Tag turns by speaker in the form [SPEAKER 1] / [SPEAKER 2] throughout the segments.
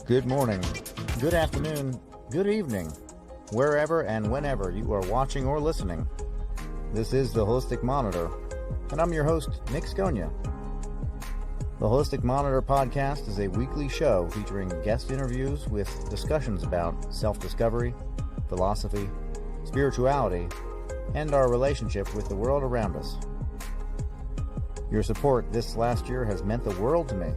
[SPEAKER 1] Good morning, good afternoon, good evening, wherever and whenever you are watching or listening. This is the Holistic Monitor, and I'm your host, Nick Sconia. The Holistic Monitor podcast is a weekly show featuring guest interviews with discussions about self-discovery, philosophy, spirituality, and our relationship with the world around us. Your support this last year has meant the world to me,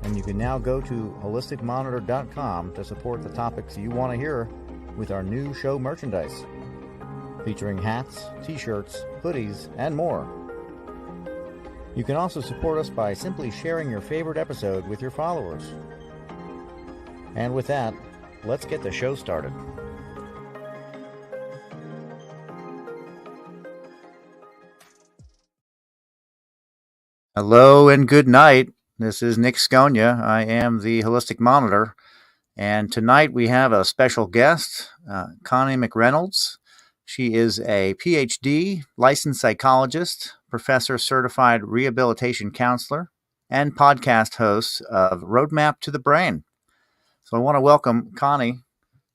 [SPEAKER 1] and you can now go to holisticmonitor.com to support the topics you want to hear with our new show merchandise, featuring hats, t-shirts, hoodies, and more. You can also support us by simply sharing your favorite episode with your followers. And with that, let's get the show started. Hello and good night. This is Nick Sconia. I am the Holistic Monitor, and tonight we have a special guest, Connie McReynolds. She is a PhD, licensed psychologist, professor, certified rehabilitation counselor, and podcast host of Roadmap to the Brain. So I want to welcome Connie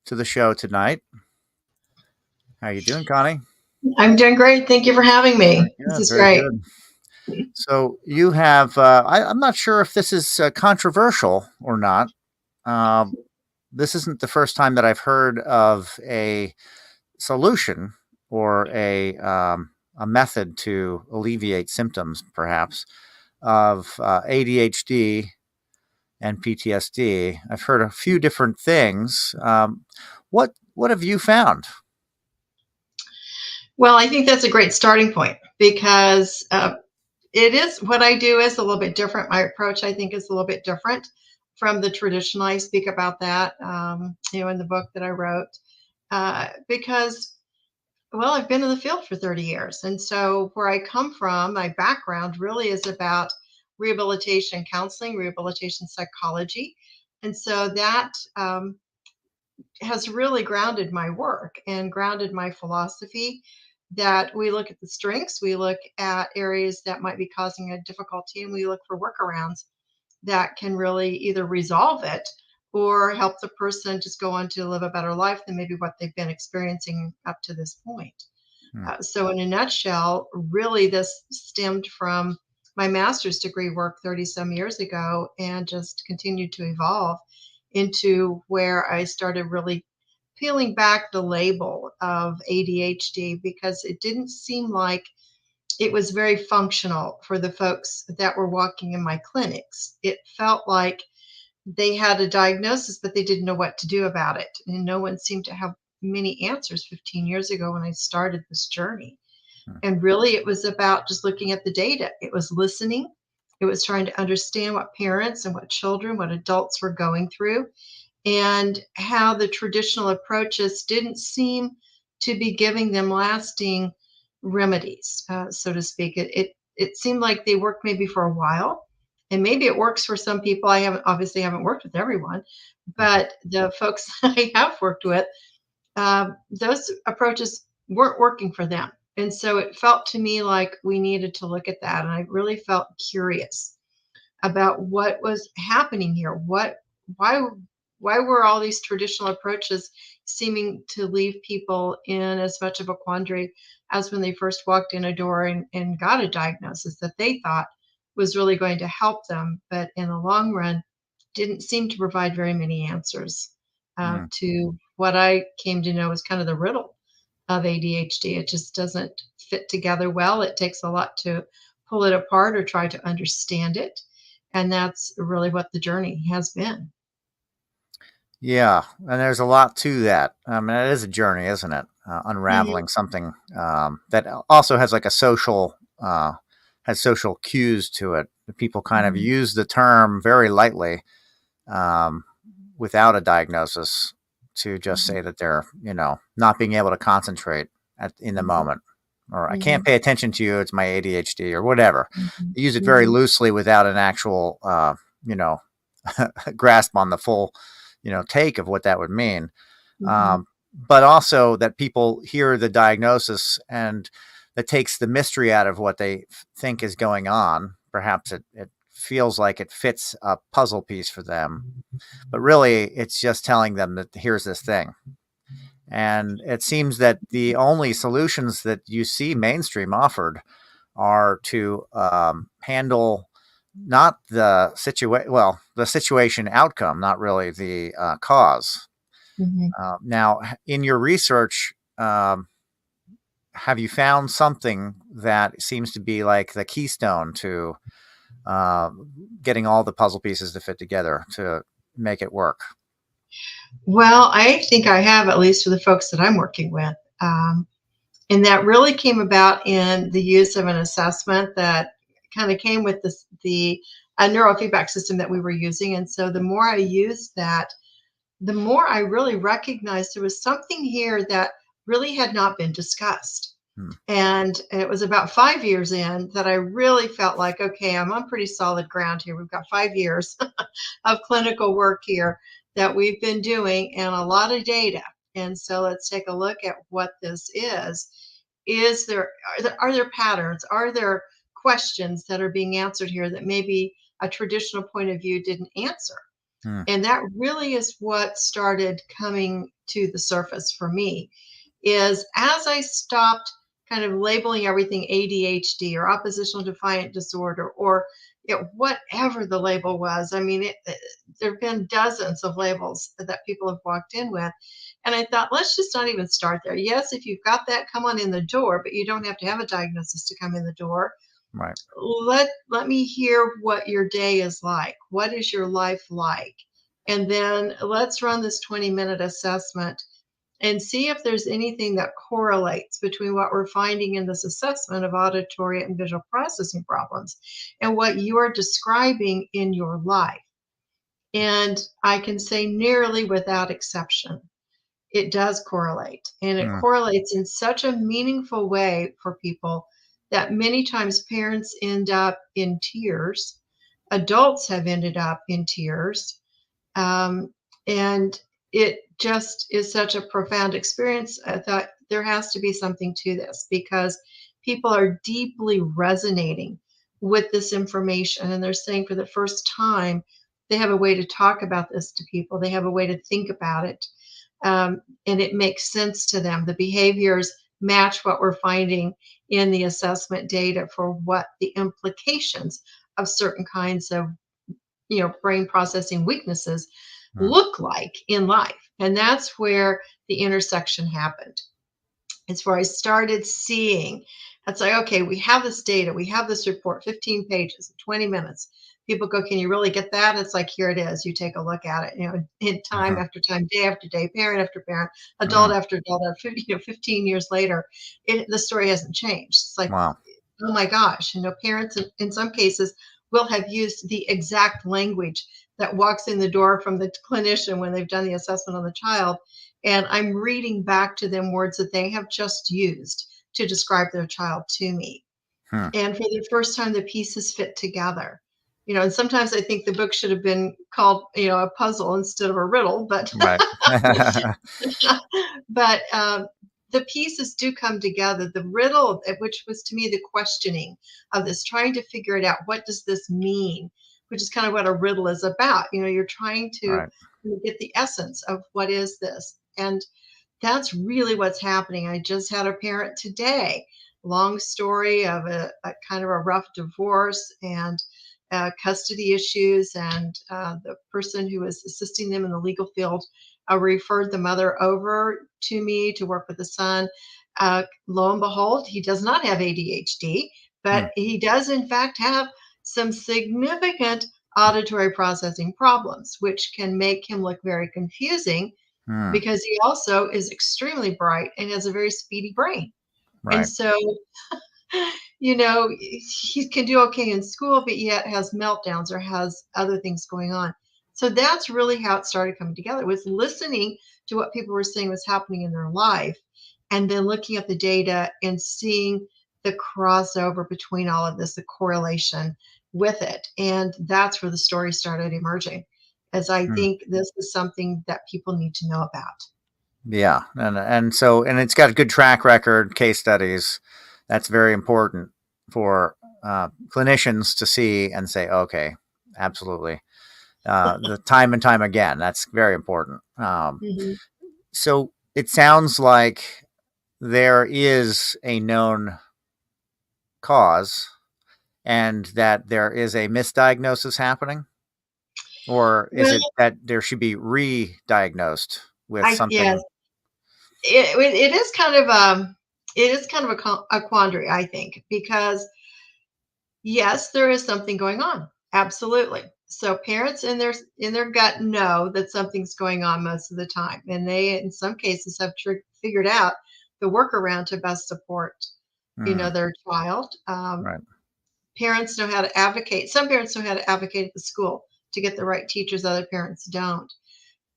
[SPEAKER 1] to the show tonight. How are you doing, Connie?
[SPEAKER 2] I'm doing great. Thank you for having me. This is great.
[SPEAKER 1] Good. So you have, I'm not sure if this is controversial or not. This isn't the first time that I've heard of a solution or a method to alleviate symptoms, perhaps, of ADHD and PTSD. I've heard a few different things. What have you found?
[SPEAKER 2] Well, I think that's a great starting point because it is what I do is a little bit different. My approach, I think, is a little bit different from the traditional. I speak about that, in the book that I wrote, because, well, I've been in the field for 30 years. And so where I come from, my background really is about rehabilitation counseling, rehabilitation psychology. And so that has really grounded my work and grounded my philosophy, that we look at the strengths, we look at areas that might be causing a difficulty, and we look for workarounds that can really either resolve it or help the person just go on to live a better life than maybe what they've been experiencing up to this point. So in a nutshell, really this stemmed from my master's degree work 30 some years ago and just continued to evolve into where I started really peeling back the label of ADHD, because it didn't seem like it was very functional for the folks that were walking in my clinics. It felt like they had a diagnosis, but they didn't know what to do about it. And no one seemed to have many answers 15 years ago when I started this journey. And really, it was about just looking at the data. It was listening. It was trying to understand what parents and what children, what adults were going through, and how the traditional approaches didn't seem to be giving them lasting remedies, so to speak. It seemed like they worked maybe for a while, and maybe it works for some people. I haven't worked with everyone, but the folks I have worked with, those approaches weren't working for them. And so it felt to me like we needed to look at that. And I really felt curious about what was happening here. Why were all these traditional approaches seeming to leave people in as much of a quandary as when they first walked in a door and got a diagnosis that they thought was really going to help them, but in the long run didn't seem to provide very many answers to what I came to know as kind of the riddle of ADHD. It just doesn't fit together well. It takes a lot to pull it apart or try to understand it. And that's really what the journey has been.
[SPEAKER 1] Yeah, and there's a lot to that. I mean, it is a journey, isn't it? Unraveling something that also has like a has social cues to it. People kind of use the term very lightly without a diagnosis to just say that they're, not being able to concentrate in the moment, or I can't pay attention to you, it's my ADHD or whatever. They use it very loosely without an actual, grasp on the full, take of what that would mean. But also that people hear the diagnosis and that takes the mystery out of what they think is going on. Perhaps it feels like it fits a puzzle piece for them. But really, it's just telling them that here's this thing. And it seems that the only solutions that you see mainstream offered are to handle not the the situation outcome, not really the cause.
[SPEAKER 2] Mhm.
[SPEAKER 1] Now, in your research, have you found something that seems to be like the keystone to getting all the puzzle pieces to fit together to make it work?
[SPEAKER 2] Well, I think I have, at least for the folks that I'm working with. And that really came about in the use of an assessment that kind of came with the neurofeedback system that we were using. And so the more I used that, the more I really recognized there was something here that really had not been discussed.
[SPEAKER 1] Hmm.
[SPEAKER 2] And it was about 5 years in that I really felt like, okay, I'm on pretty solid ground here. We've got 5 years of clinical work here that we've been doing and a lot of data. And so let's take a look at what this is. Are there patterns? Are there questions that are being answered here that maybe a traditional point of view didn't answer?
[SPEAKER 1] Hmm.
[SPEAKER 2] And that really is what started coming to the surface for me, is as I stopped kind of labeling everything ADHD or oppositional defiant disorder or whatever the label was. I mean, there have been dozens of labels that people have walked in with. And I thought, let's just not even start there. Yes, if you've got that, come on in the door, but you don't have to have a diagnosis to come in the door.
[SPEAKER 1] Right.
[SPEAKER 2] Let me hear what your day is like. What is your life like? And then let's run this 20-minute assessment and see if there's anything that correlates between what we're finding in this assessment of auditory and visual processing problems and what you are describing in your life. And I can say nearly without exception, it does correlate. And it
[SPEAKER 1] Hmm.
[SPEAKER 2] correlates in such a meaningful way for people that many times parents end up in tears. Adults have ended up in tears. And it just is such a profound experience. I thought there has to be something to this because people are deeply resonating with this information. And they're saying for the first time, they have a way to talk about this to people, they have a way to think about it. And it makes sense to them. The behaviors match what we're finding in the assessment data for what the implications of certain kinds of brain processing weaknesses
[SPEAKER 1] Hmm.
[SPEAKER 2] look like in life. And that's where the intersection happened. It's where I started seeing, it's like, okay, we have this data, we have this report, 15 pages, 20 minutes. People go, can you really get that? It's like, here it is. You take a look at it, in time
[SPEAKER 1] Mhm.
[SPEAKER 2] after time, day after day, parent after parent, adult
[SPEAKER 1] Hmm.
[SPEAKER 2] after adult, 15 years later, the story hasn't changed. It's like,
[SPEAKER 1] Wow.
[SPEAKER 2] oh my gosh, parents in some cases will have used the exact language that walks in the door from the clinician when they've done the assessment on the child. And I'm reading back to them words that they have just used to describe their child to me.
[SPEAKER 1] Hmm.
[SPEAKER 2] And for the first time, the pieces fit together. And sometimes I think the book should have been called, a puzzle instead of a riddle, but
[SPEAKER 1] Right.
[SPEAKER 2] but the pieces do come together. The riddle, which was to me the questioning of this, trying to figure it out. What does this mean? Which is kind of what a riddle is about. You're trying to
[SPEAKER 1] Right.
[SPEAKER 2] get the essence of what is this. And that's really what's happening. I just had a parent today, long story of a kind of a rough divorce and custody issues. And the person who was assisting them in the legal field referred the mother over to me to work with the son. Lo and behold, he does not have ADHD,
[SPEAKER 1] Hmm.
[SPEAKER 2] but he does, in fact, have some significant auditory processing problems, which can make him look very confusing
[SPEAKER 1] Hmm.
[SPEAKER 2] because he also is extremely bright and has a very speedy brain. And
[SPEAKER 1] Right.
[SPEAKER 2] so, he can do okay in school, but yet has meltdowns or has other things going on. So that's really how it started coming together, was listening to what people were saying was happening in their life and then looking at the data and seeing the crossover between all of this, the correlation with it. And that's where the story started emerging, as I
[SPEAKER 1] Hmm.
[SPEAKER 2] think this is something that people need to know about.
[SPEAKER 1] Yeah. And it's got a good track record, case studies. That's very important for clinicians to see and say, okay, absolutely. The time and time again, that's very important.
[SPEAKER 2] Mhm.
[SPEAKER 1] So it sounds like there is a known cause and that there is a misdiagnosis happening, or is
[SPEAKER 2] Well,
[SPEAKER 1] it that there should be re-diagnosed with
[SPEAKER 2] yes,
[SPEAKER 1] something?
[SPEAKER 2] it is kind of a quandary, I think, because yes, there is something going on. Absolutely. So parents in their gut know that something's going on most of the time, and they in some cases have figured out the workaround to best support,
[SPEAKER 1] Hmm,
[SPEAKER 2] their child.
[SPEAKER 1] right.
[SPEAKER 2] Parents know how to advocate. Some parents know how to advocate at the school to get the right teachers. Other parents don't.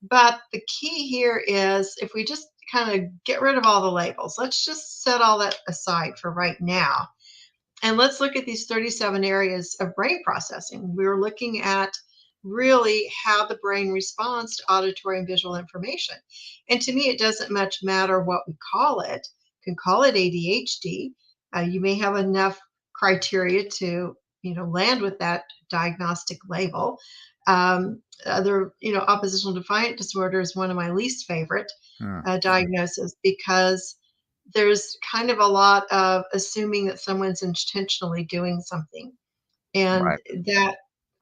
[SPEAKER 2] But the key here is if we just kind of get rid of all the labels, let's just set all that aside for right now. And let's look at these 37 areas of brain processing. We're looking at really how the brain responds to auditory and visual information. And to me, it doesn't much matter what we call it. You can call it ADHD. You may have enough criteria to, land with that diagnostic label. Oppositional defiant disorder is one of my least favorite
[SPEAKER 1] Hmm,
[SPEAKER 2] diagnoses because there's kind of a lot of assuming that someone's intentionally doing something. And
[SPEAKER 1] right.
[SPEAKER 2] that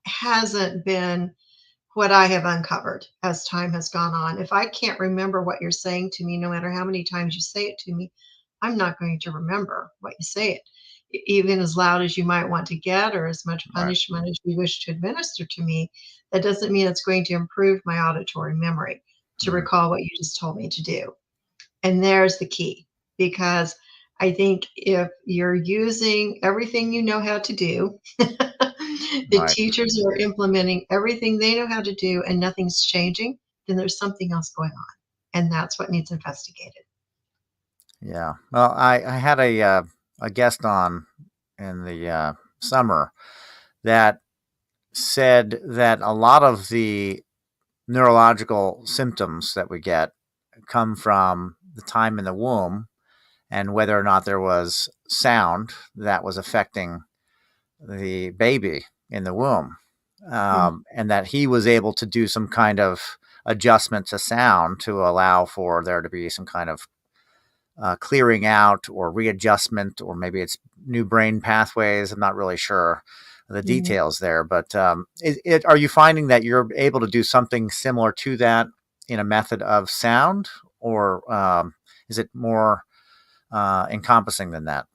[SPEAKER 2] hasn't been what I have uncovered as time has gone on. If I can't remember what you're saying to me, no matter how many times you say it to me, I'm not going to remember what you say it. Even as loud as you might want to get or as much
[SPEAKER 1] Right.
[SPEAKER 2] punishment as you wish to administer to me, that doesn't mean it's going to improve my auditory memory to
[SPEAKER 1] Hmm,
[SPEAKER 2] recall what you just told me to do. And there's the key because I think if you're using everything you know how to do, the
[SPEAKER 1] right.
[SPEAKER 2] teachers are implementing everything they know how to do and nothing's changing, then there's something else going on. And that's what needs investigated.
[SPEAKER 1] Yeah. Well, I had a guest on in the summer that said that a lot of the neurological symptoms that we get come from the time in the womb and whether or not there was sound that was affecting the baby in the womb.
[SPEAKER 2] Mm,
[SPEAKER 1] And that he was able to do some kind of adjustment to sound to allow for there to be some kind of clearing out or readjustment, or maybe it's new brain pathways. I'm not really sure the
[SPEAKER 2] mhm.
[SPEAKER 1] details there, but are you finding that you're able to do something similar to that in a method of sound, or is it more encompassing than that?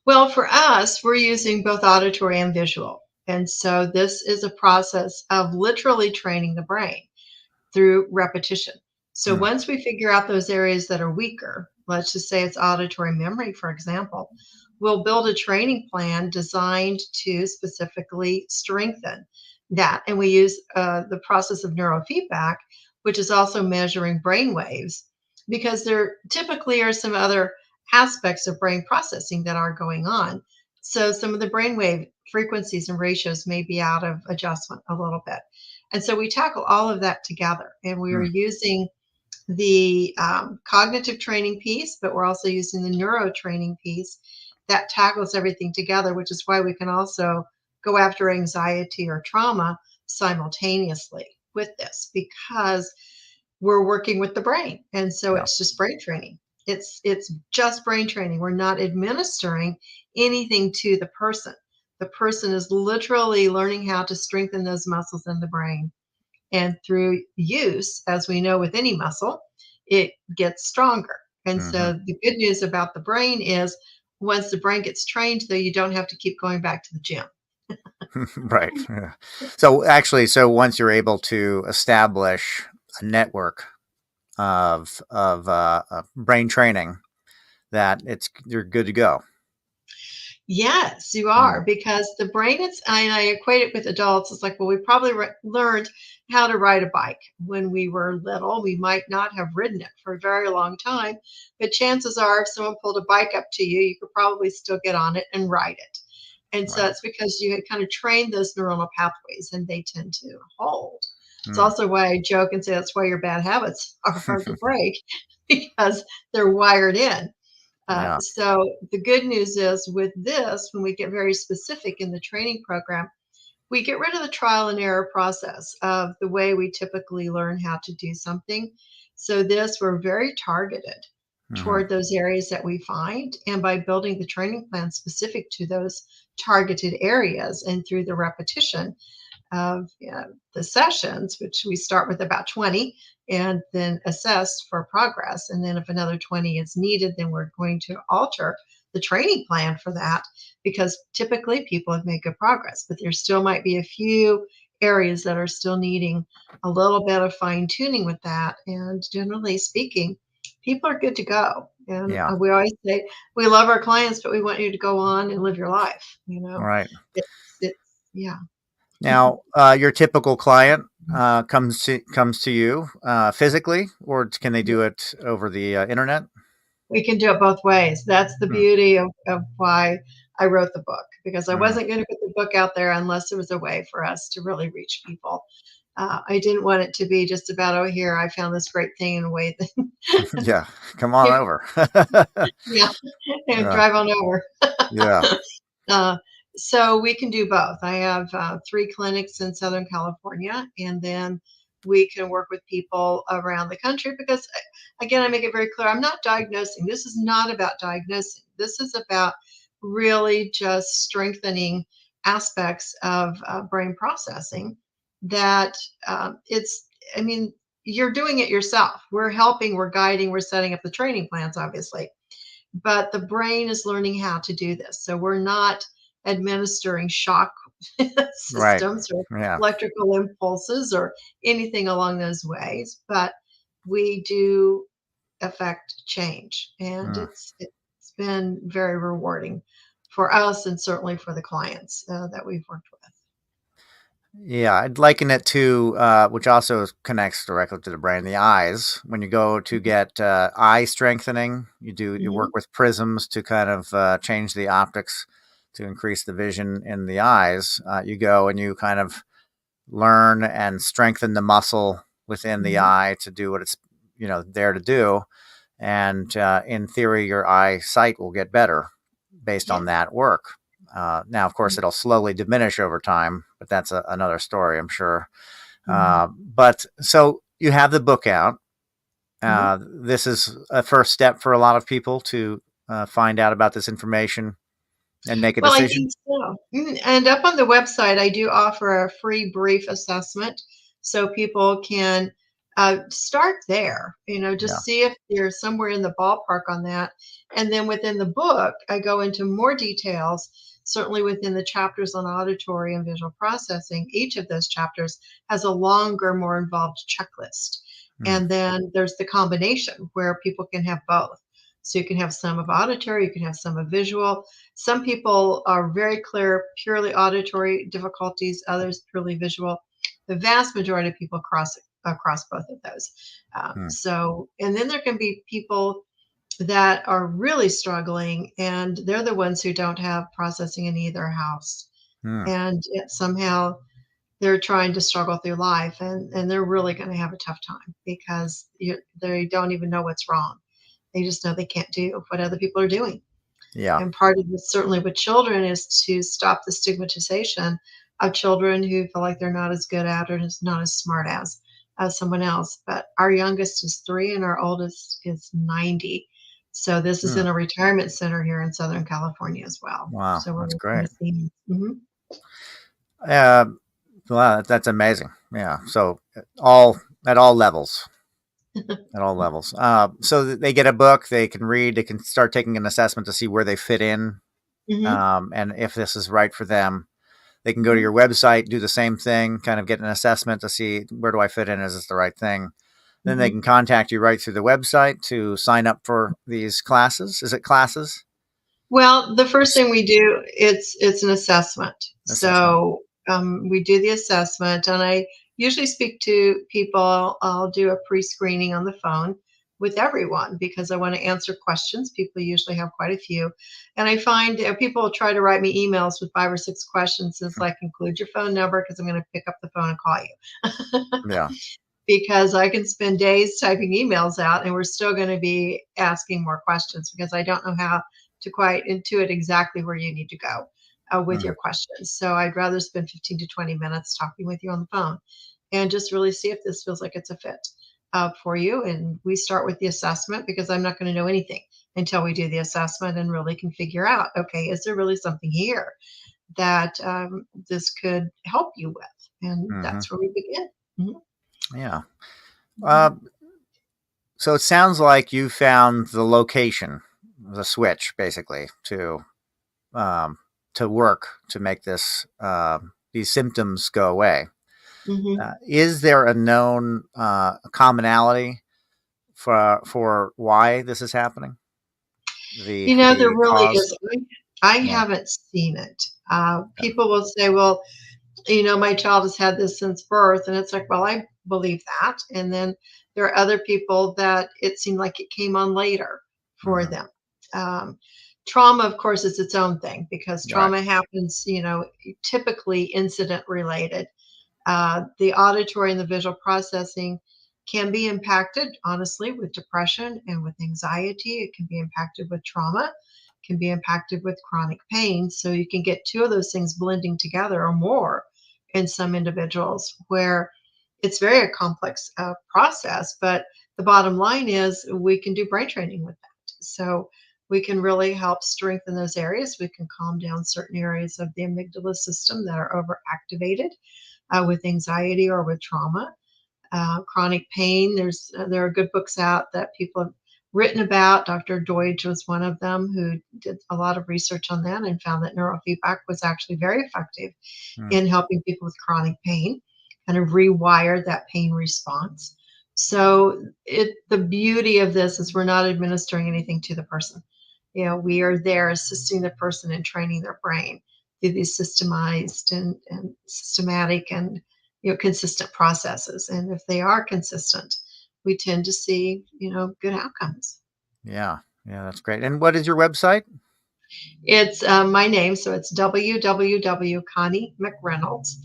[SPEAKER 2] Well, for us, we're using both auditory and visual. And so this is a process of literally training the brain through repetition. So
[SPEAKER 1] Hmm.
[SPEAKER 2] once we figure out those areas that are weaker, let's just say it's auditory memory, for example, we'll build a training plan designed to specifically strengthen that. And we use the process of neurofeedback, which is also measuring brain waves, because there typically are some other aspects of brain processing that are going on. So some of the brainwave frequencies and ratios may be out of adjustment a little bit. And so we tackle all of that together. And we are
[SPEAKER 1] Hmm.
[SPEAKER 2] using the cognitive training piece, but we're also using the neuro training piece that tackles everything together, which is why we can also go after anxiety or trauma simultaneously with this because we're working with the brain. And so
[SPEAKER 1] Yeah.
[SPEAKER 2] it's just brain training. It's just brain training. We're not administering anything to the person. The person is literally learning how to strengthen those muscles in the brain. And through use, as we know with any muscle, it gets stronger. And
[SPEAKER 1] Hmm.
[SPEAKER 2] so the good news about the brain is once the brain gets trained, though, you don't have to keep going back to the gym.
[SPEAKER 1] Right. Yeah. So actually, so once you're able to establish a network of brain training, that you're good to go.
[SPEAKER 2] Yes, you
[SPEAKER 1] Mm,
[SPEAKER 2] are, because the brain is, and I equate it with adults. It's like, well, we probably learned how to ride a bike when we were little. We might not have ridden it for a very long time, but chances are, if someone pulled a bike up to you, you could probably still get on it and ride it. And so
[SPEAKER 1] right.
[SPEAKER 2] that's because you had kind of trained those neuronal pathways and they tend to hold. It's
[SPEAKER 1] Mm.
[SPEAKER 2] also why I joke and say that's why your bad habits are hard to break because they're wired in.
[SPEAKER 1] Yeah.
[SPEAKER 2] So the good news is with this, when we get very specific in the training program, we get rid of the trial and error process of the way we typically learn how to do something. So this, we're very targeted
[SPEAKER 1] Hmm.
[SPEAKER 2] toward those areas that we find. And by building the training plan specific to those targeted areas and through the repetition of the sessions, which we start with about 20 and then assess for progress. And then if another 20 is needed, then we're going to alter the training plan for that, because typically people have made good progress, but there still might be a few areas that are still needing a little bit of fine tuning with that. And generally speaking, people are good to go. And
[SPEAKER 1] Yeah.
[SPEAKER 2] we always say, we love our clients, but we want you to go on and live your life.
[SPEAKER 1] Right.
[SPEAKER 2] It's yeah.
[SPEAKER 1] Now, your typical client comes to you physically, or can they do it over the internet?
[SPEAKER 2] We can do it both ways. That's the
[SPEAKER 1] Hmm.
[SPEAKER 2] beauty of why I wrote the book, because I
[SPEAKER 1] Hmm.
[SPEAKER 2] wasn't going to put the book out there unless there was a way for us to really reach people. I didn't want it to be just about, oh, here, I found this great thing in a way that,
[SPEAKER 1] Yeah. Come on over.
[SPEAKER 2] yeah, and
[SPEAKER 1] Yeah.
[SPEAKER 2] drive on over.
[SPEAKER 1] Yeah.
[SPEAKER 2] Uh, so we can do both. I have 3 clinics in Southern California, and then we can work with people around the country because, again, I make it very clear, I'm not diagnosing. This is not about diagnosing. This is about really just strengthening aspects of brain processing that I mean, you're doing it yourself. We're helping, we're guiding, we're setting up the training plans, obviously, but the brain is learning how to do this. So we're not administering shock
[SPEAKER 1] Right.
[SPEAKER 2] systems or
[SPEAKER 1] Yeah.
[SPEAKER 2] electrical impulses or anything along those ways, but we do affect change. And
[SPEAKER 1] Hmm.
[SPEAKER 2] it's been very rewarding for us and certainly for the clients that we've worked with.
[SPEAKER 1] Yeah, I'd liken it to, which also connects directly to the brain, the eyes. When you go to get eye strengthening, you work
[SPEAKER 2] Mhm.
[SPEAKER 1] with prisms to kind of change the optics to increase the vision in the eyes. You go and you kind of learn and strengthen the muscle within the
[SPEAKER 2] Mhm.
[SPEAKER 1] eye to do what it's there to do. And in theory, your eyesight will get better based
[SPEAKER 2] Yeah.
[SPEAKER 1] on that work. Now, of course, it'll slowly diminish over time, but that's another story, I'm sure.
[SPEAKER 2] Mhm.
[SPEAKER 1] But so you have the book out.
[SPEAKER 2] Mhm.
[SPEAKER 1] This is a first step for a lot of people to find out about this information and make a
[SPEAKER 2] Well, I
[SPEAKER 1] decision.
[SPEAKER 2] think so. And up on the website, I do offer a free brief assessment so people can start there,
[SPEAKER 1] Yeah.
[SPEAKER 2] just see if you're somewhere in the ballpark on that. And then within the book, I go into more details, certainly within the chapters on auditory and visual processing. Each of those chapters has a longer, more involved checklist.
[SPEAKER 1] Mm.
[SPEAKER 2] And then there's the combination where people can have both. So you can have some of auditory, you can have some of visual. Some people are very clear, purely auditory difficulties, others purely visual. The vast majority of people cross across both of those.
[SPEAKER 1] Mm.
[SPEAKER 2] And then there can be people that are really struggling, and they're the ones who don't have processing in either house.
[SPEAKER 1] Mm.
[SPEAKER 2] And yet somehow they're trying to struggle through life, and they're really going to have a tough time because they don't even know what's wrong. They just know they can't do what other people are doing.
[SPEAKER 1] Yeah.
[SPEAKER 2] And part of this, certainly with children, is to stop the stigmatization of children who feel like they're not as good at or not as smart as someone else. But our youngest is 3 and our oldest is 90. So this is
[SPEAKER 1] Mm.
[SPEAKER 2] in a retirement center here in Southern California as well.
[SPEAKER 1] Wow,
[SPEAKER 2] So we're
[SPEAKER 1] that's
[SPEAKER 2] working
[SPEAKER 1] great.
[SPEAKER 2] with seniors. Mhm.
[SPEAKER 1] Uh, wow, that's amazing. Yeah. So all at all levels. At all levels. So they get a book, they can read, they can start taking an assessment to see where they fit in,
[SPEAKER 2] Mhm.
[SPEAKER 1] and if this is right for them. They can go to
[SPEAKER 2] Mhm.
[SPEAKER 1] your website, do the same thing, kind of get an assessment to see where do I fit in? Is this the right thing? Then they
[SPEAKER 2] Mhm.
[SPEAKER 1] can contact you right through the website to sign up for these classes. Is it classes?
[SPEAKER 2] Well, the first thing we do, it's an assessment.
[SPEAKER 1] Assessment.
[SPEAKER 2] So we do the assessment, and I usually speak to people. I'll do a pre-screening on the phone with everyone because I want to answer questions. People usually have quite a few, and I find people try to write me emails with 5 or 6 questions. It's like, include your phone number because I'm going to pick up the phone and call you.
[SPEAKER 1] Yeah.
[SPEAKER 2] because I can spend days typing emails out and we're still going to be asking more questions because I don't know how to quite intuit exactly where you need to go with your
[SPEAKER 1] Mm.
[SPEAKER 2] questions. So I'd rather spend 15 to 20 minutes talking with you on the phone and just really see if this feels like it's a fit for you. And we start with the assessment because I'm not going to know anything until we do the assessment and really can figure out, okay, is there really something here that this could help you with? And
[SPEAKER 1] Hmm.
[SPEAKER 2] that's where we begin. Mhm.
[SPEAKER 1] Yeah. Uh, so it sounds like you found the location, the switch, basically, um, to work to make these symptoms go away.
[SPEAKER 2] Mhm.
[SPEAKER 1] Is there a known commonality for why this is happening?
[SPEAKER 2] There
[SPEAKER 1] The
[SPEAKER 2] really
[SPEAKER 1] cause?
[SPEAKER 2] is. I
[SPEAKER 1] Yeah.
[SPEAKER 2] haven't seen it. People will say, well, my child has had this since birth. And it's like, well, I believe that. And then there are other people that it seemed like it came on later for
[SPEAKER 1] Hmm.
[SPEAKER 2] them. Um, Trauma, of course, is its own thing because
[SPEAKER 1] Right.
[SPEAKER 2] trauma happens, typically incident related. The auditory and the visual processing can be impacted, honestly, with depression and with anxiety. It can be impacted with trauma, can be impacted with chronic pain. So you can get two of those things blending together or more in some individuals where it's very a complex process. But the bottom line is we can do brain training with that. So we can really help strengthen those areas. We can calm down certain areas of the amygdala system that are overactivated with anxiety or with trauma. Chronic pain, there are good books out that people have written about. Dr. Deutsch was one of them who did a lot of research on that and found that neurofeedback was actually very effective
[SPEAKER 1] Mm.
[SPEAKER 2] in helping people with chronic pain kind of rewire that pain response. So the beauty of this is we're not administering anything to the person. We are there assisting the person in training their brain through these systemized and systematic and consistent processes. And if they are consistent, we tend to see good outcomes.
[SPEAKER 1] Yeah. Yeah. That's great. And what is your website?
[SPEAKER 2] It's my name, so it's www. Connie McReynolds,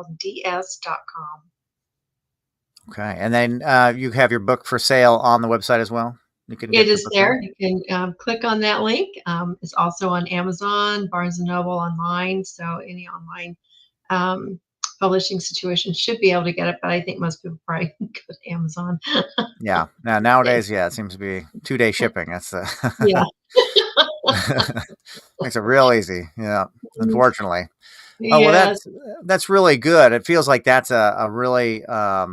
[SPEAKER 2] ConniemcReynolds.com.
[SPEAKER 1] Okay. And then you have your book for sale on the website as well. You can
[SPEAKER 2] It
[SPEAKER 1] get the
[SPEAKER 2] is
[SPEAKER 1] book there.
[SPEAKER 2] there. You can click on that link. It's also on Amazon, Barnes and Noble online. So any online um, publishing situation should be able to get it, but I think most people probably go to Amazon.
[SPEAKER 1] Yeah. Now nowadays, yeah, it seems to be 2-day shipping. That's
[SPEAKER 2] Yeah.
[SPEAKER 1] makes it real easy. Yeah. Unfortunately. Oh well,
[SPEAKER 2] Yes.
[SPEAKER 1] that's really good. It feels like that's a really a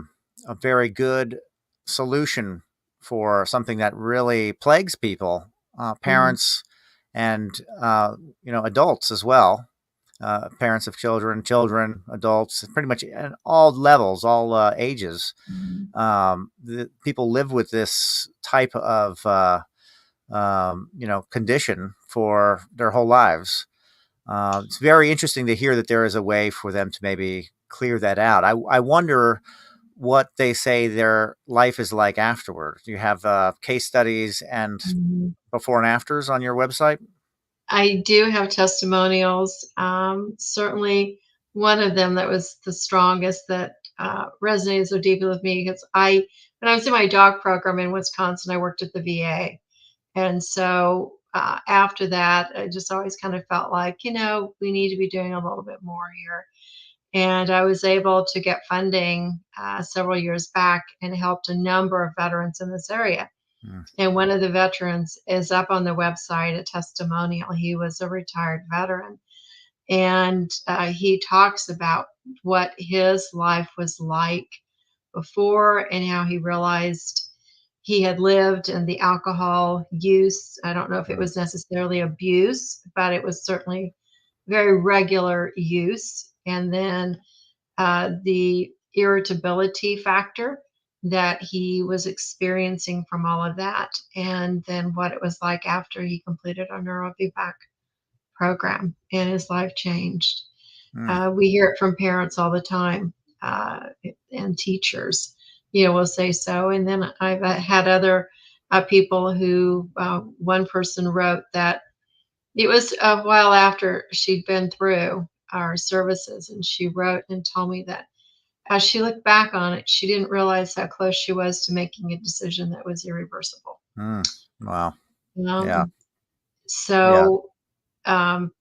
[SPEAKER 1] very good solution for something that really plagues people,
[SPEAKER 2] Mhm.
[SPEAKER 1] parents, and adults as well. Parents of children, adults, pretty much at all levels, all ages.
[SPEAKER 2] Mhm.
[SPEAKER 1] People live with this type of condition for their whole lives. It's very interesting to hear that there is a way for them to maybe clear that out. I wonder what they say their life is like afterward. Do you have case studies and
[SPEAKER 2] Mhm.
[SPEAKER 1] before and afters on your website?
[SPEAKER 2] I do have testimonials. Certainly, one of them that was the strongest that resonated so deeply with me because when I was in my dog program in Wisconsin, I worked at the VA. And so after that, I just always kind of felt like, we need to be doing a little bit more here. And I was able to get funding several years back and helped a number of veterans in this area.
[SPEAKER 1] Mm.
[SPEAKER 2] And one of the veterans is up on the website, a testimonial. He was a retired veteran. And he talks about what his life was like before and how he realized he had lived in the alcohol use. I don't know if it
[SPEAKER 1] Mm.
[SPEAKER 2] was necessarily abuse, but it was certainly very regular use. And then the irritability factor that he was experiencing from all of that, and then what it was like after he completed our neurofeedback program and his life changed.
[SPEAKER 1] Mm.
[SPEAKER 2] We hear it from parents all the time uh, and teachers, will say so. And then I've had other people who, one person wrote that it was a while after she'd been through our services, and she wrote and told me that as she looked back on it, she didn't realize how close she was to making a decision that was irreversible.
[SPEAKER 1] Wow.
[SPEAKER 2] Um,
[SPEAKER 1] Yeah.
[SPEAKER 2] so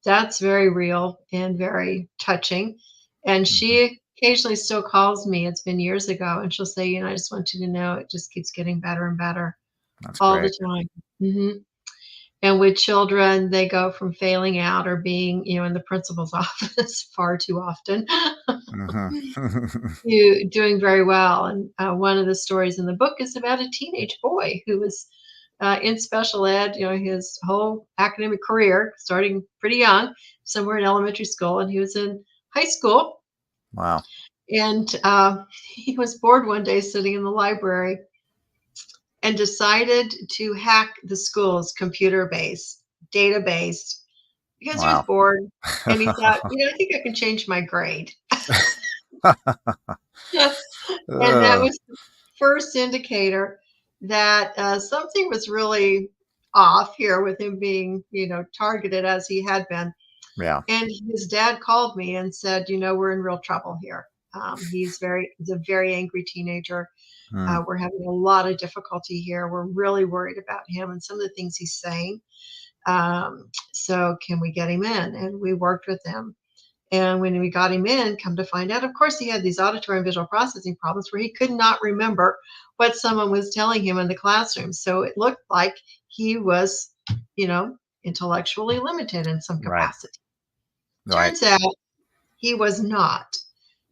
[SPEAKER 2] that's very real and very touching. And she occasionally still calls me. It's been years ago, and she'll say, I just want you to know it just keeps getting better and better
[SPEAKER 1] That's
[SPEAKER 2] all
[SPEAKER 1] great.
[SPEAKER 2] the time. And with children, they go from failing out or being, in the principal's office far too often to doing very well. And one of the stories in the book is about a teenage boy who was in special ed, his whole academic career, starting pretty young, somewhere in elementary school, and he was in high school.
[SPEAKER 1] Wow.
[SPEAKER 2] And he was bored one day sitting in the library and decided to hack the school's computer-based database because he was
[SPEAKER 1] Wow.
[SPEAKER 2] bored. And he thought, I think I can change my grade. And that was the first indicator that something was really off here with him being, targeted as he had been.
[SPEAKER 1] Yeah.
[SPEAKER 2] And his dad called me and said, we're in real trouble here. He's a very angry teenager. We're having a lot of difficulty here. We're really worried about him and some of the things he's saying. So can we get him in? And we worked with him. And when we got him in, come to find out, of course, he had these auditory and visual processing problems where he could not remember what someone was telling him in the classroom. So it looked like he was, intellectually limited in some capacity.
[SPEAKER 1] Right.
[SPEAKER 2] Turns out he was not.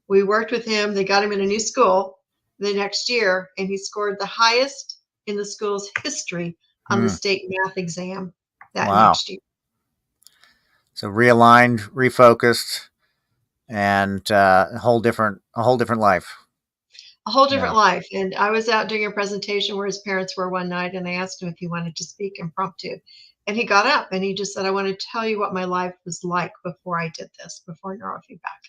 [SPEAKER 2] We worked with him. They got him in a new school the next year, and he scored the highest in the school's history on the state math exam that next year.
[SPEAKER 1] So realigned, refocused, and a whole different life.
[SPEAKER 2] A whole different life. And I was out doing a presentation where his parents were one night, and I asked him if he wanted to speak impromptu. And he got up and he just said, I want to tell you what my life was like before I did this, before neurofeedback.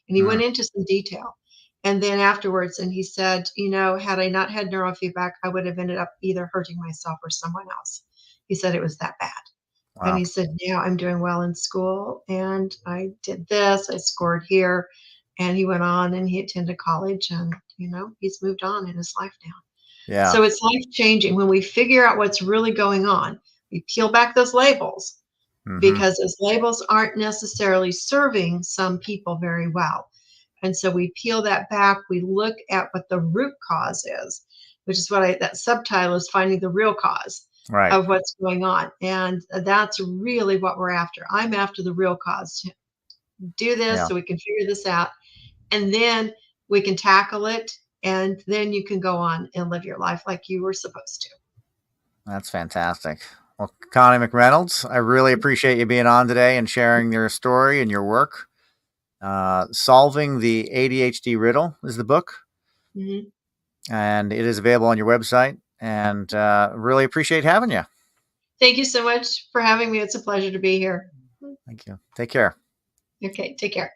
[SPEAKER 2] And he went into some detail. And then afterwards, and he said, had I not had neurofeedback, I would have ended up either hurting myself or someone else. He said it was that bad. Wow. And he said, now I'm doing well in school, and I did this, I scored here. And he went on and he attended college, and, he's moved on in his life now. Yeah. So it's life changing when we figure out what's really going on. We peel back those labels because those labels aren't necessarily serving some people very well. And so we peel that back. We look at what the root cause is, which is that subtitle is finding the real cause of what's going on. And that's really what we're after. I'm after the real cause to do this so we can figure this out. And then we can tackle it. And then you can go on and live your life like you were supposed to.
[SPEAKER 1] That's fantastic. Well, Connie McReynolds, I really appreciate you being on today and sharing your story and your work. Solving the ADHD Riddle is the book. And it is available on your website. And really appreciate having you.
[SPEAKER 2] Thank you so much for having me. It's a pleasure to be here.
[SPEAKER 1] Thank you. Take care.
[SPEAKER 2] Okay, take care.